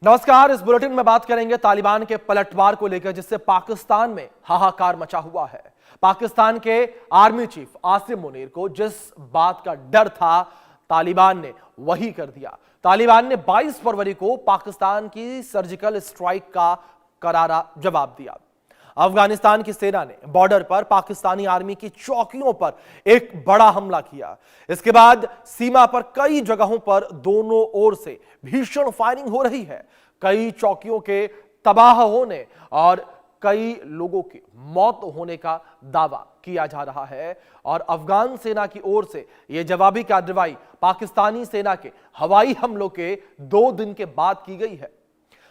नमस्कार। इस बुलेटिन में बात करेंगे तालिबान के पलटवार को लेकर, जिससे पाकिस्तान में हाहाकार मचा हुआ है। पाकिस्तान के आर्मी चीफ आसिम मुनीर को जिस बात का डर था, तालिबान ने वही कर दिया। तालिबान ने 22 फरवरी को पाकिस्तान की सर्जिकल स्ट्राइक का करारा जवाब दिया। अफगानिस्तान की सेना ने बॉर्डर पर पाकिस्तानी आर्मी की चौकियों पर एक बड़ा हमला किया। इसके बाद सीमा पर कई जगहों पर दोनों ओर से भीषण फायरिंग हो रही है। कई चौकियों के तबाह होने और कई लोगों की मौत होने का दावा किया जा रहा है और अफगान सेना की ओर से यह जवाबी कार्रवाई पाकिस्तानी सेना के हवाई हमलों के 2 दिन के बाद की गई है।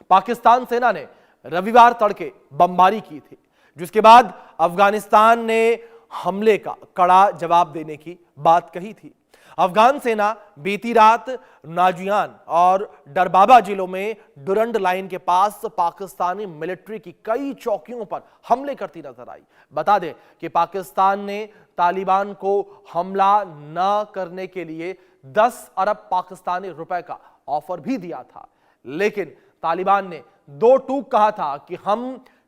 पाकिस्तान सेना ने रविवार तड़के बमबारी की थी, जिसके बाद अफगानिस्तान ने हमले का कड़ा जवाब देने की बात कही थी। अफगान सेना बीती रात नाजियान और डरबाबा जिलों में डुरंड लाइन के पास पाकिस्तानी मिलिट्री की कई चौकियों पर हमले करती नजर आई। बता दें कि पाकिस्तान ने तालिबान को हमला न करने के लिए 10 अरब पाकिस्तानी रुपए का ऑफर भी दिया था, लेकिन तालिबान ने 2 टूक कहा था कि हम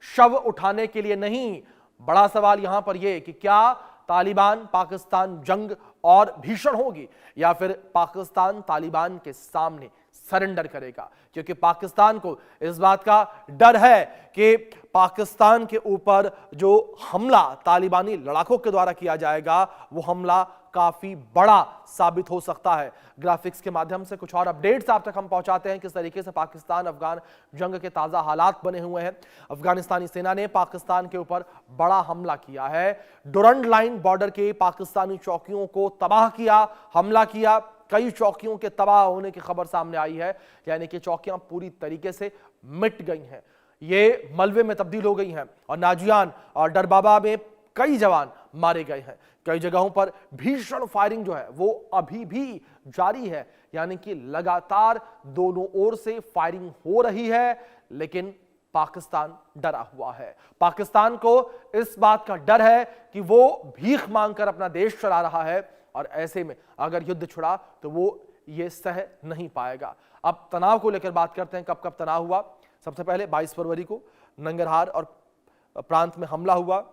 शव उठाने के लिए नहीं। बड़ा सवाल यहां पर यह कि क्या तालिबान पाकिस्तान जंग और भीषण होगी या फिर पाकिस्तान तालिबान के सामने सरेंडर करेगा, क्योंकि पाकिस्तान को इस बात का डर है कि पाकिस्तान के ऊपर जो हमला तालिबानी लड़ाकों के द्वारा किया जाएगा वो हमला काफी बड़ा साबित हो सकता है। ग्राफिक्स के माध्यम से कुछ और अपडेट्स आप तक हम पहुंचाते हैं, किस तरीके से पाकिस्तान अफगान जंग के ताजा हालात बने हुए हैं। अफगानिस्तानी सेना ने पाकिस्तान के ऊपर बड़ा हमला किया है। डुरंड लाइन बॉर्डर के पाकिस्तानी चौकियों को तबाह किया, हमला किया। कई चौकियों के तबाह होने की खबर सामने आई है, यानी कि चौकियां पूरी तरीके से मिट गई हैं, ये मलबे में तब्दील हो गई हैं और नाजियान और डरबाबा में कई जवान मारे गए हैं। कई जगहों पर भीषण फायरिंग जो है वो अभी भी जारी है, यानी कि लगातार दोनों ओर से फायरिंग हो रही है, लेकिन पाकिस्तान डरा हुआ है। पाकिस्तान को इस बात का डर है कि वो भीख मांगकर अपना देश चला रहा है और ऐसे में अगर युद्ध छिड़ा तो वो ये सह नहीं पाएगा। अब तनाव को लेकर बात करते हैं, कब कब तनाव हुआ। सबसे पहले 22 फरवरी को नंगरहार और प्रांत में हमला हुआ।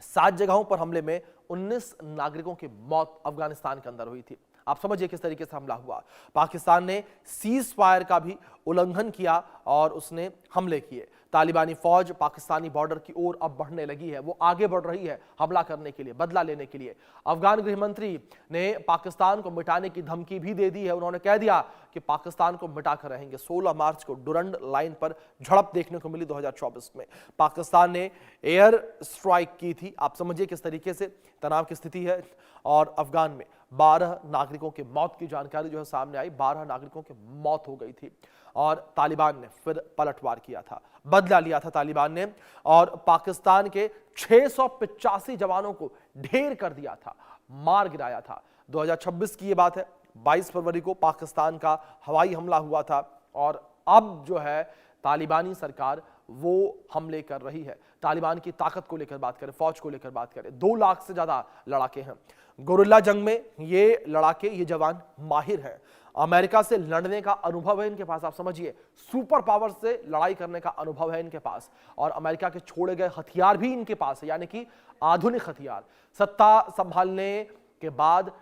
7 जगहों पर हमले में 19 नागरिकों की मौत अफगानिस्तान के अंदर हुई थी। आप समझिए किस तरीके से हमला हुआ। पाकिस्तान ने सीज फायर का भी उल्लंघन किया और उसने हमले किए। तालिबानी फौज पाकिस्तानी बॉर्डर की ओर अब बढ़ने लगी है, वो आगे बढ़ रही है हमला करने के लिए, बदला लेने के लिए। अफगान गृह मंत्री ने पाकिस्तान को मिटाने की धमकी भी दे दी है। उन्होंने कह दिया कि पाकिस्तान को मिटाकर रहेंगे। 16 मार्च को डुरंड लाइन पर झड़प देखने को मिली 2024 में। पाकिस्तान ने एयर स्ट्राइक की थी। आप समझिए किस तरीके से तनाव की स्थिति है। और अफगान में 12 नागरिकों की मौत की जानकारी जो है सामने आई। 12 नागरिकों की मौत हो गई थी और तालिबान ने फिर पलटवार किया था, बदला लिया था तालिबान ने और पाकिस्तान के 685 जवानों को ढेर कर दिया था, मार गिराया था। 2026 की यह बात है। 22 फरवरी को पाकिस्तान का हवाई हमला हुआ था और अब जो है तालिबानी सरकार वो हमले कर रही है। तालिबान की ताकत को लेकर बात करें, फौज को लेकर बात करें, 2 लाख से ज्यादा लड़ाके हैं। गोरिल्ला जंग में ये लड़ाके, ये जवान माहिर हैं। अमेरिका से लड़ने का अनुभव है इनके पास। आप समझिए, सुपर पावर से लड़ाई करने का अनुभव है इनके पास और अमेरिका के छोड़े गए हथियार भी इनके पास है, यानी कि आधुनिक हथियार। सत्ता संभालने के बाद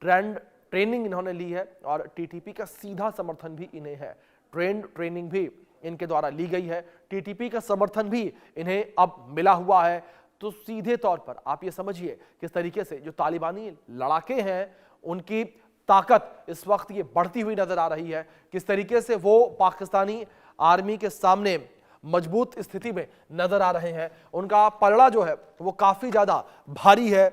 ट्रेनिंग इन्होंने ली है और टीटीपी का सीधा समर्थन भी इन्हें है। ट्रेनिंग भी इनके द्वारा ली गई है, टीटीपी का समर्थन भी इन्हें अब मिला हुआ है। तो सीधे तौर पर आप ये समझिए किस तरीके से जो तालिबानी लड़ाके हैं उनकी ताकत इस वक्त ये बढ़ती हुई नजर आ रही है। किस तरीके से वो पाकिस्तानी आर्मी के सामने मजबूत स्थिति में नजर आ रहे हैं। उनका पलड़ा जो है वो काफी ज्यादा भारी है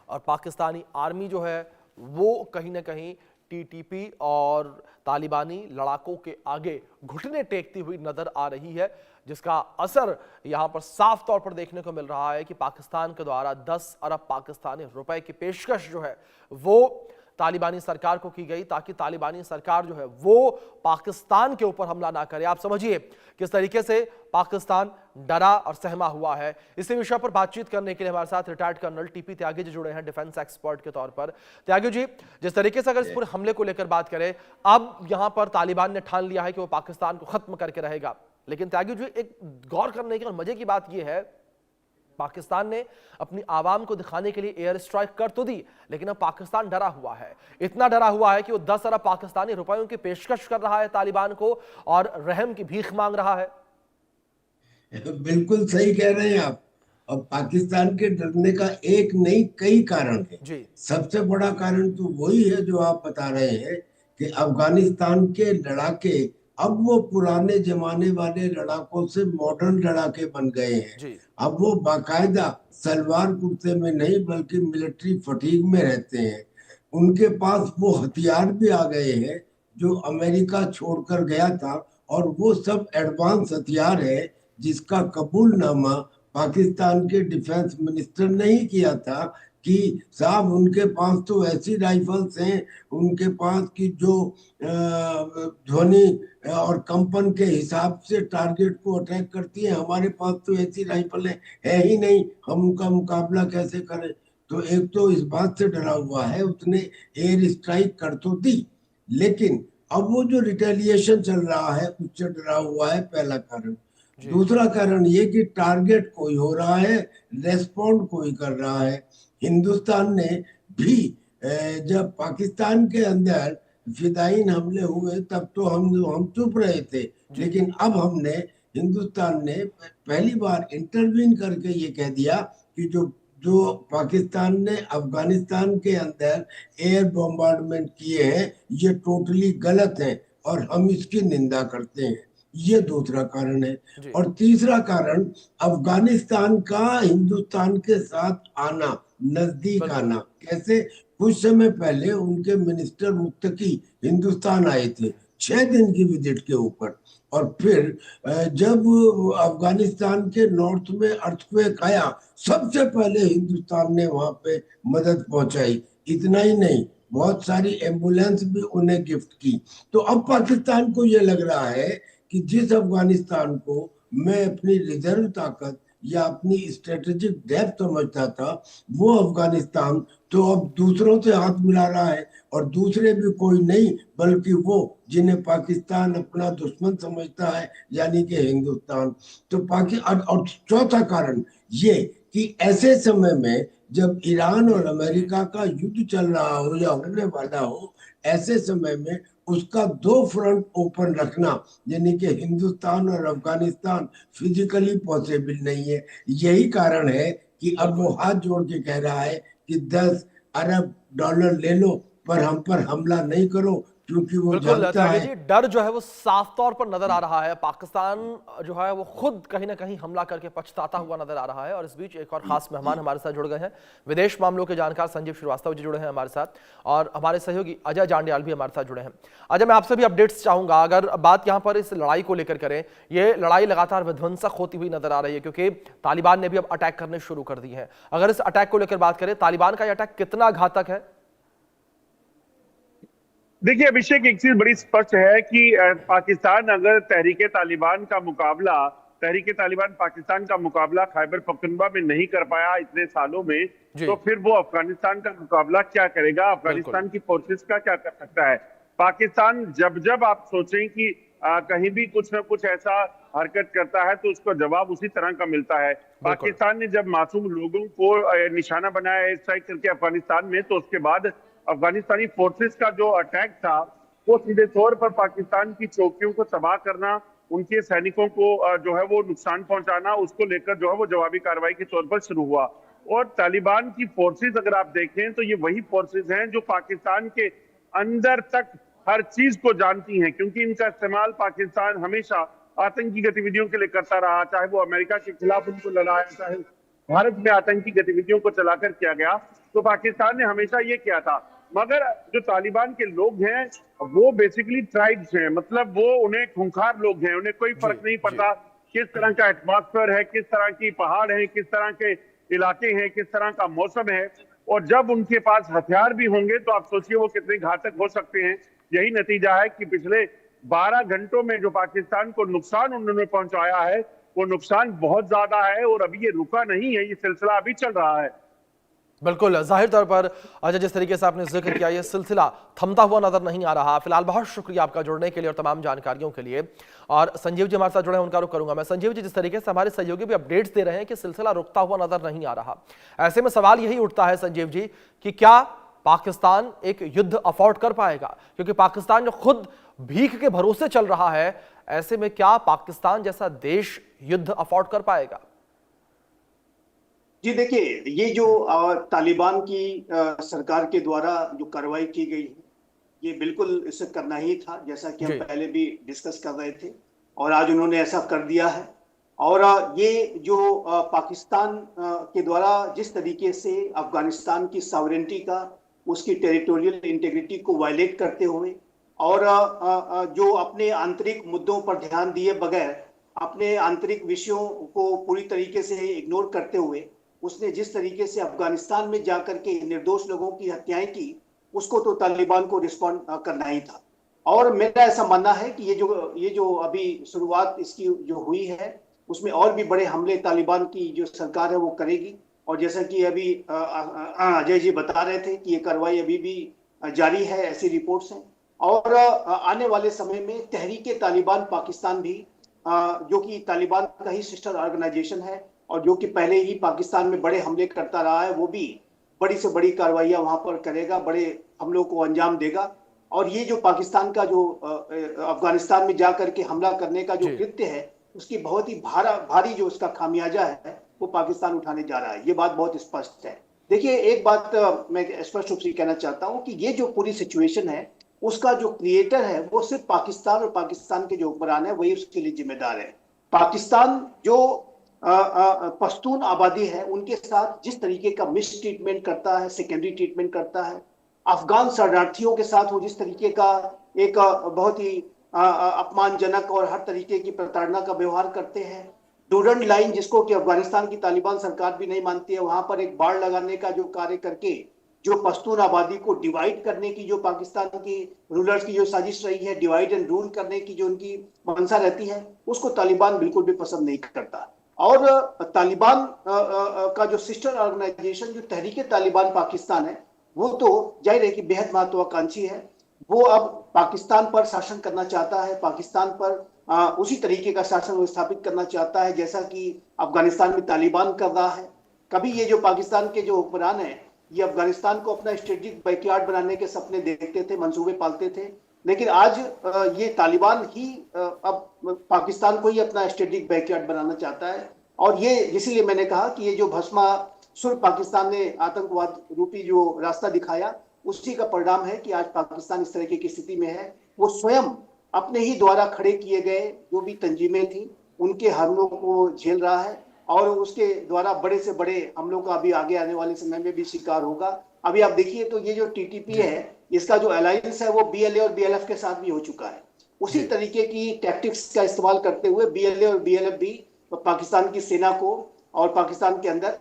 और पाकिस्तानी आर्मी जो है वो कहीं ना कहीं टीटीपी और तालिबानी लड़ाकों के आगे घुटने टेकती हुई नजर आ रही है, जिसका असर यहां पर साफ तौर पर देखने को मिल रहा है कि पाकिस्तान के द्वारा 10 अरब पाकिस्तानी रुपए की पेशकश जो है वो तालिबानी सरकार को की गई ताकि तालिबानी सरकार जो है वो पाकिस्तान के ऊपर हमला ना करे। आप समझिए किस तरीके से पाकिस्तान डरा और सहमा हुआ है। इसी विषय पर बातचीत करने के लिए हमारे साथ retired colonel TP Tyagi ji जुड़े हैं डिफेंस एक्सपर्ट के तौर पर। त्यागी जी, जिस तरीके से अगर इस पूरे हमले को लेकर बात करें, अब यहां पर तालिबान ने ठान लिया है कि वो पाकिस्तान को खत्म करके रहेगा, लेकिन त्यागी जी एक गौर करने की और मजे की बात यह है, पाकिस्तान ने अपनी आवाम को दिखाने के लिए एयर स्ट्राइक कर तो दी, लेकिन अब पाकिस्तान डरा हुआ है। इतना डरा हुआ है कि वो 10 अरब पाकिस्तानी रुपयों की पेशकश कर रहा है तालिबान को और रहम की भीख मांग रहा है। बिल्कुल सही कह रहे हैं आप। अब पाकिस्तान के डरने का एक नहीं कई कारण है। जी सबसे बड़ा कारण तो वही है जो आप बता रहे हैं कि अफगानिस्तान के लड़ाके अब वो पुराने जमाने वाले लड़ाकों से मॉडर्न लड़ाके बन गए हैं। जी अब वो बाकायदा सलवार कुर्ते में नहीं बल्कि मिलिट्री फटीग में रहते हैं। उनके पास वो हथियार भी आ गए हैं जो अमेरिका छोड़कर गया था, और वो सब एडवांस हथियार है जिसका कबूलनामा पाकिस्तान के डिफेंस मिनिस्टर ने ही किया था कि साहब उनके पास तो ऐसी राइफल्स हैं उनके पास कि जो ध्वनि और कंपन के हिसाब से टारगेट को अटैक करती है। हमारे पास तो ऐसी राइफलें है ही नहीं, हम उनका मुकाबला कैसे करें। तो एक तो इस बात से डरा हुआ है, उसने एयर स्ट्राइक कर तो दी, लेकिन अब वो जो रिटेलिएशन चल रहा है उससे डरा हुआ है, पहला कारण। जी दूसरा कारण ये कि टारगेट कोई हो रहा है, रेस्पॉन्ड कोई कर रहा है। हिंदुस्तान ने भी जब पाकिस्तान के अंदर फिदाइन हमले हुए तब तो हम चुप रहे थे, जी लेकिन अब हमने हिंदुस्तान ने पहली बार इंटरवीन करके ये कह दिया कि जो जो पाकिस्तान ने अफगानिस्तान के अंदर एयर बॉम्बार्डमेंट किए हैं ये टोटली गलत है और हम इसकी निंदा करते हैं। ये दूसरा कारण है। जी और तीसरा कारण अफगानिस्तान का हिंदुस्तान के साथ आना, नजदीक बिल्कुल आना। कैसे? कुछ समय पहले उनके मिनिस्टर मुत्तकी हिंदुस्तान आए थे 6 दिन की विजिट के ऊपर, और फिर जब अफगानिस्तान के नॉर्थ में अर्थक्वेक आया सबसे पहले हिंदुस्तान ने वहां पे मदद पहुंचाई। इतना ही नहीं, बहुत सारी एम्बुलेंस भी उन्हें गिफ्ट की। तो अब पाकिस्तान को यह लग रहा है कि जिस अफगानिस्तान को मैं अपनी रिजर्व ताकत या अपनी स्ट्रेटेजिक डेप्थ समझता था, वो अफगानिस्तान तो अब दूसरों से हाथ मिला रहा है, और दूसरे भी कोई नहीं बल्कि वो जिन्हें पाकिस्तान अपना दुश्मन समझता है, यानी कि हिंदुस्तान। तो पाकिस्तान, और चौथा कारण ये कि ऐसे समय में जब ईरान और अमेरिका का युद्ध चल रहा हो या होने वाला हो, ऐसे समय में उसका 2 फ्रंट ओपन रखना, यानी कि हिंदुस्तान और अफगानिस्तान, फिजिकली पॉसिबल नहीं है। यही कारण है कि अब वो हाथ जोड़ के कह रहा है कि 10 अरब डॉलर ले लो पर हम पर हमला नहीं करो, क्योंकि वो बिल्कुल जानता त्यागी है। जी, डर जो है वो साफ तौर पर नजर आ रहा है। पाकिस्तान जो है वो खुद कहीं ना कहीं हमला करके पछताता हुआ नजर आ रहा है। और इस बीच एक और खास मेहमान हमारे साथ जुड़ गए हैं, विदेश मामलों के जानकार संजीव श्रीवास्तव जी जुड़े हैं हमारे साथ, और हमारे सहयोगी अजय जांडियाल भी हमारे साथ जुड़े हैं। अजय, मैं आपसे भी अपडेट्स चाहूंगा। अगर बात यहाँ पर इस लड़ाई को लेकर करें, ये लड़ाई लगातार विध्वंसक होती हुई नजर आ रही है क्योंकि तालिबान ने भी अब अटैक करने शुरू कर दिए हैं। अगर इस अटैक को लेकर बात करें, तालिबान का यह अटैक कितना घातक है? देखिए अभिषेक, एक चीज बड़ी स्पष्ट है कि पाकिस्तान अगर तहरीके तालिबान पाकिस्तान का मुकाबला खैबर पख्तूनख्वा में नहीं कर पाया इतने सालों में, जी तो फिर वो अफगानिस्तान का मुकाबला क्या करेगा, बिल्कुल अफगानिस्तान की फोर्सेस का क्या कर सकता है। पाकिस्तान जब जब आप सोचें कि कहीं भी कुछ ना कुछ ऐसा हरकत करता है तो उसको जवाब उसी तरह का मिलता है। बिल्कुल पाकिस्तान ने जब मासूम लोगों को निशाना बनाया एयर स्ट्राइक करके अफगानिस्तान में, तो उसके बाद अफगानिस्तानी फोर्सेस का जो अटैक था वो सीधे तौर पर पाकिस्तान की चौकियों को तबाह करना, उनके सैनिकों को जो है वो नुकसान पहुंचाना, उसको लेकर जो है वो जवाबी कार्रवाई के तौर पर शुरू हुआ। और तालिबान की फोर्सेस अगर आप देखें तो ये वही फोर्सेस हैं जो पाकिस्तान के अंदर तक हर चीज को जानती हैं, क्योंकि इनका इस्तेमाल पाकिस्तान हमेशा आतंकी गतिविधियों के लिए करता रहा, चाहे वो अमेरिका के खिलाफ उनको लड़ाया, चाहे भारत में आतंकी गतिविधियों को चलाकर किया गया। तो पाकिस्तान ने हमेशा ये किया था। मगर जो तालिबान के लोग हैं वो बेसिकली ट्राइब्स हैं, मतलब वो उन्हें खूंखार लोग हैं, उन्हें कोई फर्क नहीं पड़ता किस तरह का एटमॉस्फेयर है, किस तरह की पहाड़ है, किस तरह के इलाके हैं, किस तरह का मौसम है। और जब उनके पास हथियार भी होंगे तो आप सोचिए वो कितने घातक हो सकते हैं। यही नतीजा है कि पिछले 12 घंटों में जो पाकिस्तान को नुकसान उन्होंने पहुंचाया है वो नुकसान बहुत ज्यादा है, और अभी ये रुका नहीं है, ये सिलसिला अभी चल रहा है। बिल्कुल, जाहिर तौर पर अजय, जिस तरीके से आपने जिक्र किया, ये सिलसिला थमता हुआ नजर नहीं आ रहा। फिलहाल बहुत शुक्रिया आपका जुड़ने के लिए और तमाम जानकारियों के लिए। और संजीव जी हमारे साथ जुड़े हैं, उनका रुख करूंगा मैं। संजीव जी, जिस तरीके से हमारे सहयोगी भी अपडेट्स दे रहे हैं कि सिलसिला रुकता हुआ नजर नहीं आ रहा, ऐसे में सवाल यही उठता है संजीव जी कि क्या पाकिस्तान एक युद्ध अफोर्ड कर पाएगा? क्योंकि पाकिस्तान जो खुद भीख के भरोसे चल रहा है, ऐसे में क्या पाकिस्तान जैसा देश युद्ध अफोर्ड कर पाएगा? जी देखिए, ये जो तालिबान की सरकार के द्वारा जो कार्रवाई की गई है, ये बिल्कुल इसे करना ही था, जैसा कि हम पहले भी डिस्कस कर रहे थे, और आज उन्होंने ऐसा कर दिया है। और ये जो पाकिस्तान के द्वारा जिस तरीके से अफगानिस्तान की सॉवरेनिटी का, उसकी टेरिटोरियल इंटीग्रिटी को वायलेट करते हुए, और जो अपने आंतरिक मुद्दों पर ध्यान दिए बगैर अपने आंतरिक विषयों को पूरी तरीके से इग्नोर करते हुए उसने जिस तरीके से अफगानिस्तान में जाकर के निर्दोष लोगों की हत्याएं की, उसको तो तालिबान को रिस्पॉन्ड करना ही था। और मेरा ऐसा मानना है कि ये जो अभी शुरुआत इसकी जो हुई है, उसमें और भी बड़े हमले तालिबान की जो सरकार है वो करेगी। और जैसा कि अभी अजय जी बता रहे थे कि ये कार्रवाई अभी भी जारी है, ऐसी रिपोर्ट्स हैं। और आने वाले समय में तहरीके तालिबान पाकिस्तान भी, जो कि तालिबान का ही सिस्टर ऑर्गेनाइजेशन है और जो कि पहले ही पाकिस्तान में बड़े हमले करता रहा है, वो भी बड़ी से बड़ी कार्रवाइयां वहां पर करेगा, बड़े हमलों को अंजाम देगा। और ये जो पाकिस्तान का जो अफगानिस्तान में जाकर के हमला करने का जो कृत्य है, उसकी बहुत ही भारी जो उसका खामियाजा है वो पाकिस्तान उठाने जा रहा है। ये बात बहुत स्पष्ट है। देखिए, एक बात मैं स्पष्ट रूप से कहना चाहता हूँ कि ये जो पूरी सिचुएशन है, उसका जो क्रिएटर है वो सिर्फ पाकिस्तान और पाकिस्तान के जो हुक्मरान है वही उसके लिए जिम्मेदार है। पाकिस्तान जो पश्तून आबादी है उनके साथ जिस तरीके का मिस ट्रीटमेंट करता है, सेकेंडरी ट्रीटमेंट करता है, अफगान शरणार्थियों के साथ वो जिस तरीके का एक बहुत ही अपमानजनक और हर तरीके की प्रताड़ना का व्यवहार करते हैं। डूरंड लाइन, जिसको कि अफगानिस्तान की तालिबान सरकार भी नहीं मानती है, वहां पर एक बाड़ लगाने का जो कार्य करके जो पश्तून आबादी को डिवाइड करने की जो पाकिस्तान की रूलर्स की जो साजिश रही है, डिवाइड एंड रूल करने की जो उनकी मंशा रहती है, उसको तालिबान बिल्कुल भी पसंद नहीं करता। और तालिबान का जो सिस्टर ऑर्गेनाइजेशन जो तहरीके तालिबान पाकिस्तान है, वो तो जाहिर है कि बेहद महत्वाकांक्षी है। वो अब पाकिस्तान पर शासन करना चाहता है, पाकिस्तान पर उसी तरीके का शासन स्थापित करना चाहता है जैसा कि अफगानिस्तान में तालिबान कर रहा है। कभी ये जो पाकिस्तान के जो हुक्मरान है, ये अफगानिस्तान को अपना स्ट्रेटेजिक बैकयार्ड बनाने के सपने देखते थे, मंसूबे पालते थे, लेकिन आज ये तालिबान ही अब पाकिस्तान को ही अपना स्ट्रेटेजिक बैकयार्ड बनाना चाहता है। और ये इसीलिए मैंने कहा कि ये जो भस्मासुर पाकिस्तान ने आतंकवाद रूपी जो रास्ता दिखाया, उसी का परिणाम है कि आज पाकिस्तान इस तरह की स्थिति में है। वो स्वयं अपने ही द्वारा खड़े किए गए जो भी तंजीमें थी, उनके हमलों को झेल रहा है, और उसके द्वारा बड़े से बड़े हमलों का अभी आगे आने वाले समय में भी शिकार होगा। अभी आप देखिए तो ये जो टीटीपी है, इसका जो अलायंस है वो बीएलए और बीएलएफ के साथ भी हो चुका है। उसी तरीके की टैक्टिक्स का इस्तेमाल करते हुए बीएलए और बीएलएफ भी पाकिस्तान की सेना को और पाकिस्तान के अंदर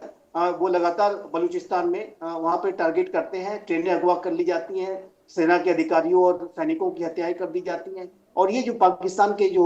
वो लगातार बलूचिस्तान में वहां पे टारगेट करते हैं। ट्रेनें अगवा कर ली जाती हैं, सेना के अधिकारियों और सैनिकों की हत्याएं कर दी जाती हैं। और ये जो पाकिस्तान के जो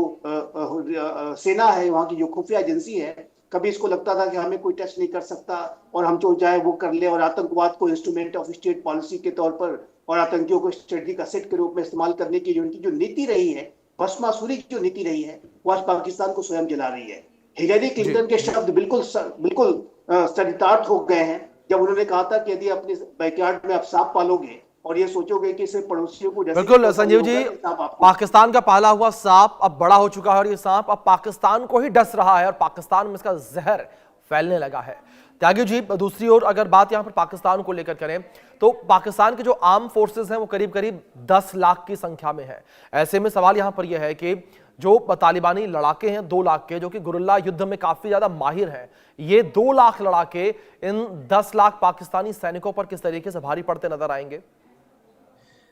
सेना है, वहां की जो खुफिया एजेंसी है, कभी इसको लगता था कि हमें कोई टच नहीं कर सकता और हम जो चाहे वो कर ले, और आतंकवाद को इंस्ट्रूमेंट ऑफ स्टेट पॉलिसी के तौर पर और आतंकियों को स्ट्रेटेजिक असेट के रूप में इस्तेमाल करने की जो उनकी जो नीति रही है, भस्मासुरी की जो नीति रही है, वो आज पाकिस्तान को स्वयं जला रही है। हिलेरी क्लिंटन के शब्द बिल्कुल चरितार्थ हो गए हैं जब उन्होंने कहा था कि यदि अपने बैकयार्ड में आप सांप पालोगे और ये सोचोगे कि सिर्फ पड़ोसियों को, बिल्कुल संजीव जी, पाकिस्तान का पाला हुआ सांप अब बड़ा हो चुका है और ये सांप अब पाकिस्तान को ही डस रहा है और पाकिस्तान में इसका जहर फैलने लगा है। त्यागी जी, दूसरी ओर अगर बात यहां पर पाकिस्तान को लेकर करें तो पाकिस्तान के जो आर्म फोर्सेस हैं वो करीब करीब 10 लाख की संख्या में है। ऐसे में सवाल यहां पर यह है कि जो तालिबानी लड़ाके हैं 2 लाख के, जो कि गुरिल्ला युद्ध में काफी ज्यादा माहिर हैं, ये 2 लाख लड़ाके इन 10 लाख पाकिस्तानी सैनिकों पर किस तरीके से भारी पड़ते नजर आएंगे?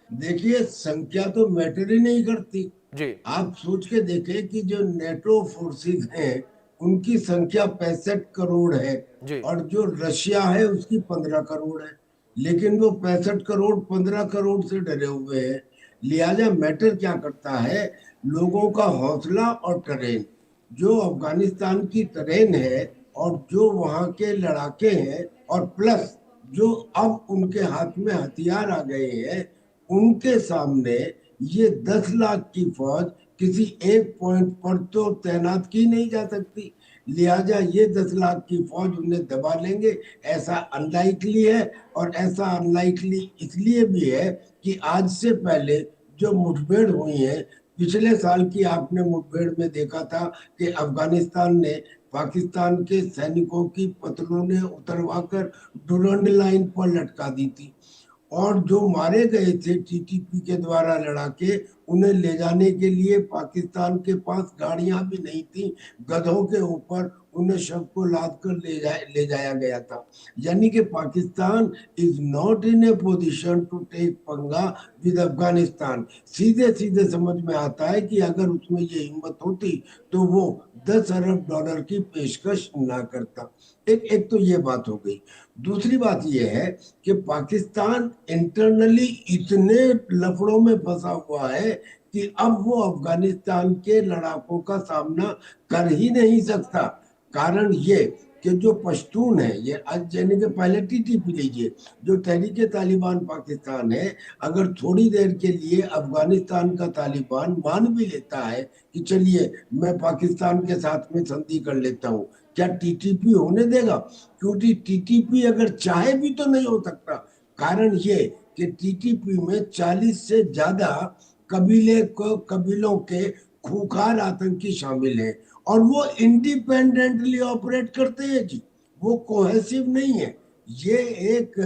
देखिए, संख्या तो मैटर ही नहीं करती जी। आप सोच के देखें कि जो नेटो फोर्सेस हैं उनकी संख्या 65 करोड़ है जी। और जो रशिया है उसकी 15 करोड़ है। लेकिन वो 65 करोड़ 15 करोड़ से डरे हुए हैं। लिहाजा मैटर क्या करता है, लोगों का हौसला और टरेन। जो अफगानिस्तान की टरेन है और जो वहां के लड़ाके हैं, और प्लस जो अब उनके हाथ में हथियार आ गए हैं, उनके सामने ये 10 लाख की फौज किसी एक पॉइंट पर तो तैनात की नहीं जा सकती। लिहाजा ये 10 लाख की फौज उन्हें दबा लेंगे, ऐसा अनलाइकली है। और ऐसा अनलाइकली इसलिए भी है कि आज से पहले जो मुठभेड़ हुई है, पिछले साल की आपने मुठभेड़ में देखा था कि अफगानिस्तान ने पाकिस्तान के सैनिकों की पतलूनें उतरवाकर डुरंड लाइन पर लटका दी थी। और जो मारे गए थे टीटीपी के द्वारा लड़ाके, उन्हें ले जाने के लिए पाकिस्तान के पास गाड़ियां भी नहीं थी, गधों के ऊपर उन्हें शव को लाद कर ले जाया गया था। यानी कि Pakistan is not in a position to take पंगा विद अफगानिस्तान। सीधे सीधे समझ में आता है कि अगर उसमें ये हिम्मत होती तो वो 10 अरब डॉलर की पेशकश ना करता। एक तो ये बात हो गई। दूसरी बात यह है कि पाकिस्तान इंटरनली इतने लफड़ों में फंसा हुआ है कि अब वो अफगानिस्तान के लड़ाकों का सामना कर ही नहीं सकता। कारण ये कि जो पश्तून है, ये आज यानी कि पहले टीटीपी लीजिए, जो तहरीके तालिबान पाकिस्तान है, अगर थोड़ी देर के लिए अफगानिस्तान का तालिबान मान भी लेता है कि चलिए मैं पाकिस्तान के साथ में संधि कर लेता हूँ, क्या टीटीपी होने देगा? क्योंकि टीटीपी अगर चाहे भी तो नहीं हो सकता। कारण ये कि टीटीपी में 40 से ज्यादा कबीलों के खूंखार आतंकी शामिल हैं, और वो इंडिपेंडेंटली ऑपरेट करते हैं जी, वो कोहेसिव नहीं है। ये एक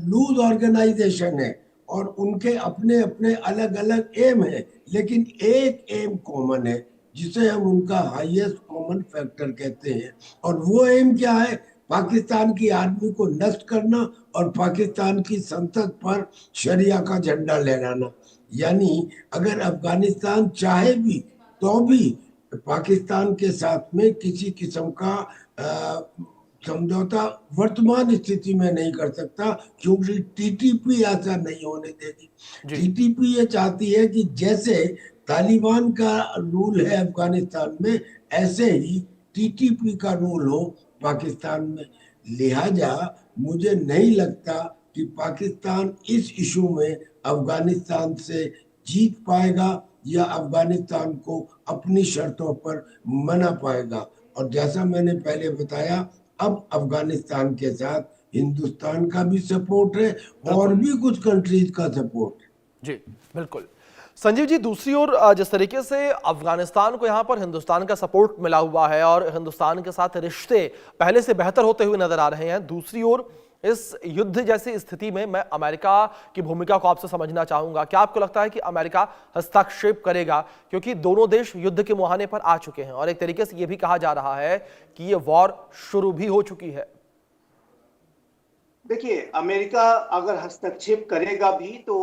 लूज ऑर्गेनाइजेशन है और उनके अपने अपने अलग अलग एम है, लेकिन एक एम कॉमन है जिसे हम उनका हाईएस्ट कॉमन फैक्टर कहते हैं। और वो एम क्या है? पाकिस्तान की आर्मी को नष्ट करना और पाकिस्तान की संसद पर शरिया का झंडा लहराना। यानी अगर अफगानिस्तान चाहे भी तो भी पाकिस्तान के साथ में किसी किस्म का समझौता वर्तमान स्थिति में नहीं कर सकता, क्योंकि टीटीपी ऐसा नहीं होने देगी। टीटीपी ये चाहती है कि जैसे तालिबान का रूल है अफगानिस्तान में, ऐसे ही टीटीपी का रूल हो पाकिस्तान में। लिहाजा मुझे नहीं लगता कि पाकिस्तान इस इशू में अफगानिस्तान से जीत पाएगा या अफगानिस्तान को अपनी शर्तों पर मना पाएगा। और जैसा मैंने पहले बताया, अब अफगानिस्तान के साथ हिंदुस्तान का भी सपोर्ट है और भी कुछ कंट्रीज का सपोर्ट है। जी बिल्कुल। संजीव जी, दूसरी ओर जिस तरीके से अफगानिस्तान को यहां पर हिंदुस्तान का सपोर्ट मिला हुआ है और हिंदुस्तान के साथ रिश्ते पहले से बेहतर होते हुए नजर आ रहे हैं, दूसरी ओर इस युद्ध जैसी स्थिति में मैं अमेरिका की भूमिका को आपसे समझना चाहूंगा। क्या आपको लगता है कि अमेरिका हस्तक्षेप करेगा? क्योंकि दोनों देश युद्ध के मुहाने पर आ चुके हैं और एक तरीके से यह भी कहा जा रहा है कि यह वॉर शुरू भी हो चुकी है। देखिए, अमेरिका अगर हस्तक्षेप करेगा भी तो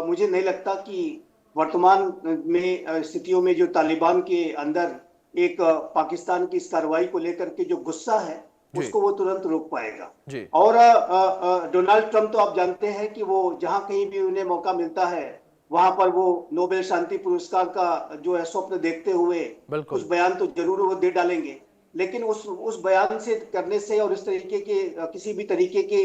मुझे नहीं लगता कि वर्तमान में स्थितियों में जो तालिबान के अंदर एक पाकिस्तान की इस कार्रवाई को लेकर के जो गुस्सा है उसको वो तुरंत रोक पाएगा। और डोनाल्ड ट्रंप तो आप जानते हैं कि वो जहां कहीं भी उन्हें मौका मिलता है वहां पर वो नोबेल शांति पुरस्कार का जो है स्वप्न देखते हुए कुछ बयान तो जरूर वो दे डालेंगे। लेकिन उस बयान से करने से और इस तरीके के किसी भी तरीके के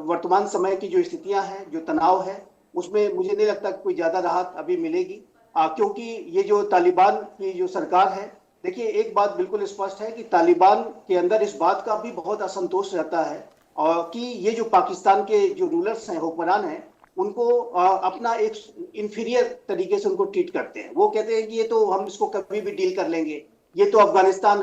वर्तमान समय की जो स्थितियां हैं, जो तनाव है, उसमें मुझे नहीं लगता कि कोई ज्यादा राहत अभी मिलेगी। क्योंकि ये जो तालिबान की जो सरकार है, देखिए एक बात बिल्कुल स्पष्ट है कि तालिबान के अंदर इस बात का भी बहुत असंतोष रहता है और कि ये जो पाकिस्तान के जो रूलर्स हैं, हुक्मरान हैं, उनको अपना एक इंफीरियर तरीके से उनको ट्रीट करते हैं। वो कहते हैं कि ये तो हम इसको कभी भी डील कर लेंगे, ये तो अफगानिस्तान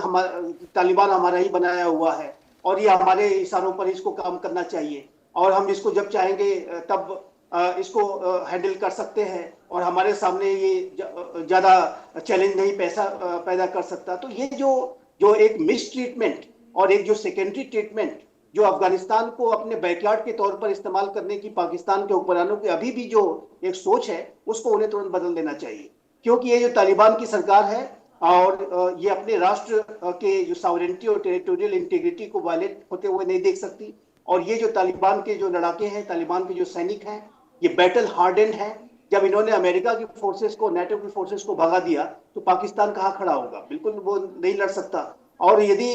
तालिबान हमारा ही बनाया हुआ है और ये हमारे इशारों पर इसको काम करना चाहिए और हम इसको जब चाहेंगे तब इसको हैंडल कर सकते हैं और हमारे सामने ये ज्यादा चैलेंज नहीं पैदा कर सकता। तो ये जो एक मिस ट्रीटमेंट और एक जो सेकेंडरी ट्रीटमेंट जो अफगानिस्तान को अपने बैकयार्ड के तौर पर इस्तेमाल करने की पाकिस्तान के हुक्मरानों की अभी भी जो एक सोच है, उसको उन्हें तुरंत बदल देना चाहिए। क्योंकि ये जो तालिबान की सरकार है और ये अपने राष्ट्र के जो सॉवरेनिटी और टेरिटोरियल इंटीग्रिटी को वायलेट होते हुए नहीं देख सकती। और ये जो तालिबान के जो लड़ाके हैं, तालिबान के जो सैनिक हैं, ये बैटल हार्डेंड हैं। जब इन्होंने अमेरिका की फोर्सेस को, नेटो की फोर्सेस को भगा दिया तो पाकिस्तान कहाँ खड़ा होगा? बिल्कुल वो नहीं लड़ सकता। और यदि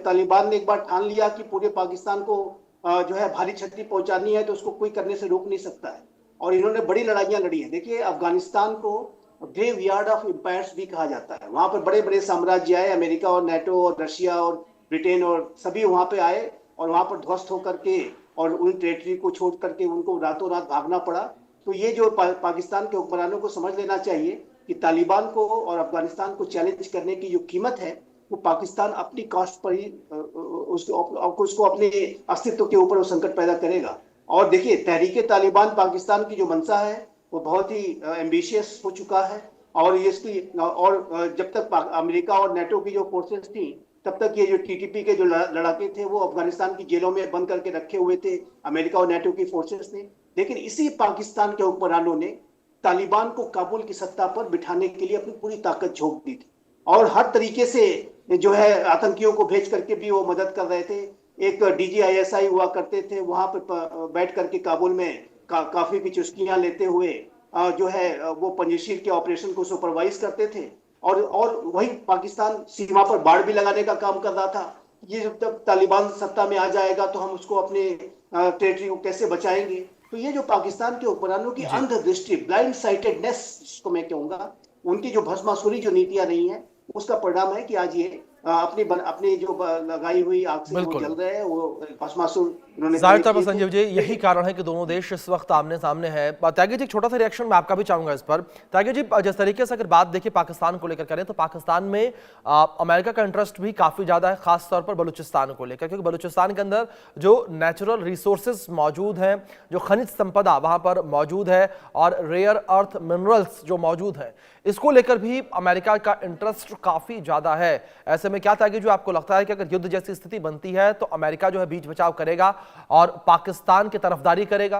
तालिबान ने एक बार ठान लिया कि पूरे पाकिस्तान को जो है भारी क्षति पहुंचानी है, तो उसको कोई करने से रोक नहीं सकता है। और इन्होंने बड़ी लड़ाइयां लड़ी हैं। देखिए, अफगानिस्तान को ग्रेव यार्ड ऑफ एम्पायर्स भी कहा जाता है। वहां पर बड़े बड़े साम्राज्य आए, अमेरिका और नेटो और रशिया और ब्रिटेन और सभी वहां पे आए, और वहां पर ध्वस्त होकर के और उन टेरिटरी को छोड़ करके उनको रातों रात भागना पड़ा। तो ये जो पाकिस्तान के हुक्मरानों को समझ लेना चाहिए कि तालिबान को और अफगानिस्तान को चैलेंज करने की जो कीमत है, वो पाकिस्तान अपनी कॉस्ट पर ही उसको अपने अस्तित्व के ऊपर वो संकट पैदा करेगा। और देखिए, तहरीके तालिबान पाकिस्तान की जो मंशा है वो बहुत ही एम्बिशियस हो चुका है। और इसकी और जब तक अमेरिका और नेटो की जो फोर्सेस थी, तब तक ये जो टीटीपी के जो लड़ाके थे वो अफगानिस्तान की जेलों में बंद करके रखे हुए थे अमेरिका और नेटो की फोर्सेस ने। लेकिन इसी पाकिस्तान के हुक्मरानों ने तालिबान को काबुल की सत्ता पर बिठाने के लिए अपनी पूरी ताकत झोंक दी थी, और हर तरीके से जो है आतंकियों को भेज करके भी वो मदद कर रहे थे। एक DGISI हुआ करते थे, वहां पर बैठ करके काबुल में काफी की चुस्कियां लेते हुए जो है वो पंजशीर के ऑपरेशन को सुपरवाइज करते थे। और वही पाकिस्तान सीमा पर बाड़ भी लगाने का काम कर रहा था। ये जब तालिबान सत्ता में आ जाएगा तो हम उसको अपने टेरिटरी को कैसे बचाएंगे। तो ये जो पाकिस्तान के हुक्मरानों की अंधदृष्टि, ब्लाइंड साइटेडनेस जिसको मैं कहूंगा, उनकी जो भस्मासुरी जो नीतियां रही हैं, उसका परिणाम है कि आज ये अपनी जो लगाई हुई आग से वो जल रहे हैं, वो भस्मासुर उन्होंने। जाहिर तौर पर संजीव जी, यही कारण है कि दोनों देश इस वक्त आमने सामने है। त्यागी जी, एक छोटा सा रिएक्शन मैं आपका भी चाहूंगा इस पर। त्यागी जी, जिस तरीके से अगर बात देखिए पाकिस्तान को लेकर करें, तो पाकिस्तान में अमेरिका का इंटरेस्ट भी काफी ज्यादा है, खास तौर पर बलूचिस्तान को लेकर, क्योंकि बलूचिस्तान के अंदर जो नेचुरल रिसोर्सेज मौजूद हैं, जो खनिज संपदा वहां पर मौजूद है, और रेयर अर्थ मिनरल्स जो मौजूद है, इसको लेकर भी अमेरिका का इंटरेस्ट काफी ज्यादा है। ऐसे में क्या त्यागी जो आपको लगता है कि अगर युद्ध जैसी स्थिति बनती है तो अमेरिका जो है बीच बचाव करेगा और पाकिस्तान की तरफदारी करेगा?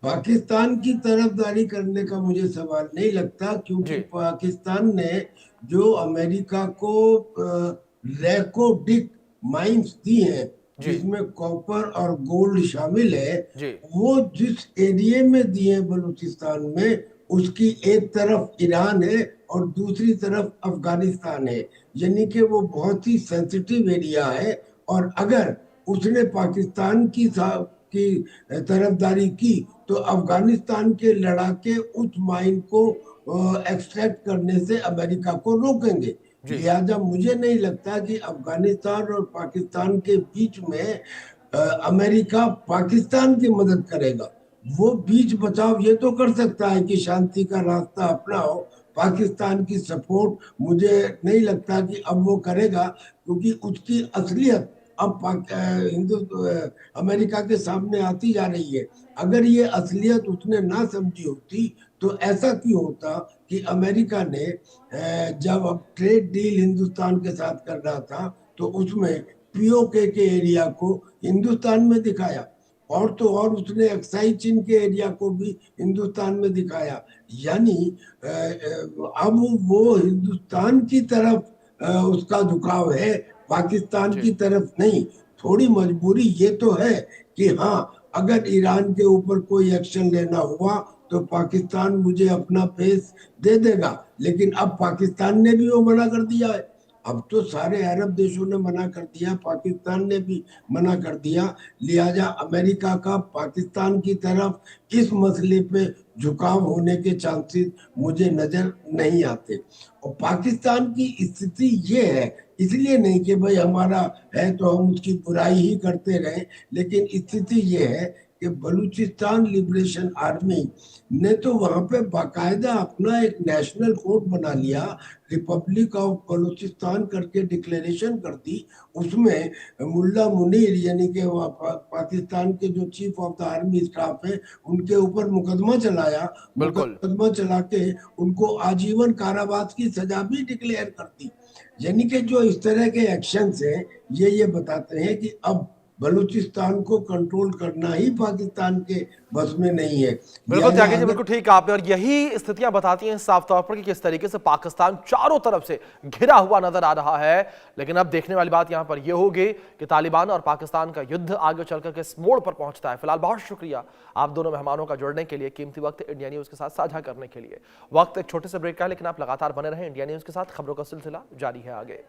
पाकिस्तान की तरफदारी करने का मुझे सवाल नहीं लगता, क्योंकि पाकिस्तान ने जो अमेरिका को रैकोडिक माइंस दी हैं, जिसमें कॉपर और गोल्ड शामिल है, वो जिस एरिया में दिए बलूचिस्तान में, उसकी एक तरफ ईरान है और दूसरी तरफ अफगानिस्तान है। यानी कि वो बहुत ही सेंसिटिव एरिया है, और अगर उसने पाकिस्तान की तरफदारी की तो अफगानिस्तान के लड़ाके उस माइन को एक्सट्रैक्ट करने से अमेरिका को रोकेंगे। लिहाजा मुझे नहीं लगता कि अफगानिस्तान और पाकिस्तान के बीच में अमेरिका पाकिस्तान की मदद करेगा। वो बीच बचाव ये तो कर सकता है कि शांति का रास्ता अपनाओ। पाकिस्तान की सपोर्ट मुझे नहीं लगता कि अब वो करेगा, क्योंकि उसकी असलियत अब अमेरिका के सामने आती जा रही है। अगर ये असलियत उसने ना समझी होती तो ऐसा क्यों होता कि अमेरिका ने जब अब ट्रेड डील हिंदुस्तान के साथ कर रहा था तो उसमें POK के एरिया को हिंदुस्तान में दिखाया, और तो और उसने एक्साई चीन के एरिया को भी हिंदुस्तान में दिखाया। यानी अब वो हिंदुस्तान की तरफ उसका झुकाव है, पाकिस्तान की तरफ नहीं। थोड़ी मजबूरी ये तो है कि हाँ, अगर ईरान के ऊपर कोई एक्शन लेना हुआ तो पाकिस्तान मुझे अपना फेस दे देगा, लेकिन अब पाकिस्तान ने भी वो मना कर दिया है। अब तो सारे अरब देशों ने मना कर दिया, पाकिस्तान ने भी मना कर दिया। लिहाजा अमेरिका का पाकिस्तान की तरफ इस मसले पे झुकाव होने के चांसेस मुझे नजर नहीं आते। और पाकिस्तान की स्थिति ये है, इसलिए नहीं कि भाई हमारा है तो हम उसकी बुराई ही करते रहें, लेकिन स्थिति ये है कि बलूचिस्तान लिबरेशन आर्मी ने तो वहां पे बाकायदा अपना एक नेशनल कोर्ट बना लिया, रिपब्लिक ऑफ बलूचिस्तान करके डिक्लेरेशन कर दी। उसमें मुल्ला मुनीर यानी कि पाकिस्तान के जो chief of the army staff है, उनके ऊपर मुकदमा चलाया। मुकदमा चला के उनको आजीवन कारावास की सजा भी डिक्लेयर कर दी। यानी कि जो इस तरह के एक्शंस हैं, ये बताते हैं कि अब बलूचिस्तान को कंट्रोल करना ही पाकिस्तान के बस में नहीं है। बिल्कुल यानी त्यागी जी, अगर बिल्कुल ठीक आपने, और यही स्थितियां बताती हैं साफ तौर पर कि किस तरीके से पाकिस्तान चारों तरफ से घिरा हुआ नजर आ रहा है। लेकिन अब देखने वाली बात यहां पर यह होगी कि तालिबान और पाकिस्तान का युद्ध आगे चलकर किस मोड़ पर पहुंचता है। फिलहाल बहुत शुक्रिया आप दोनों मेहमानों का जुड़ने के लिए, कीमती वक्त इंडिया न्यूज के साथ साझा करने के लिए। वक्त एक छोटे से ब्रेक का है, लेकिन आप लगातार बने रहें इंडिया न्यूज के साथ, खबरों का सिलसिला जारी है आगे।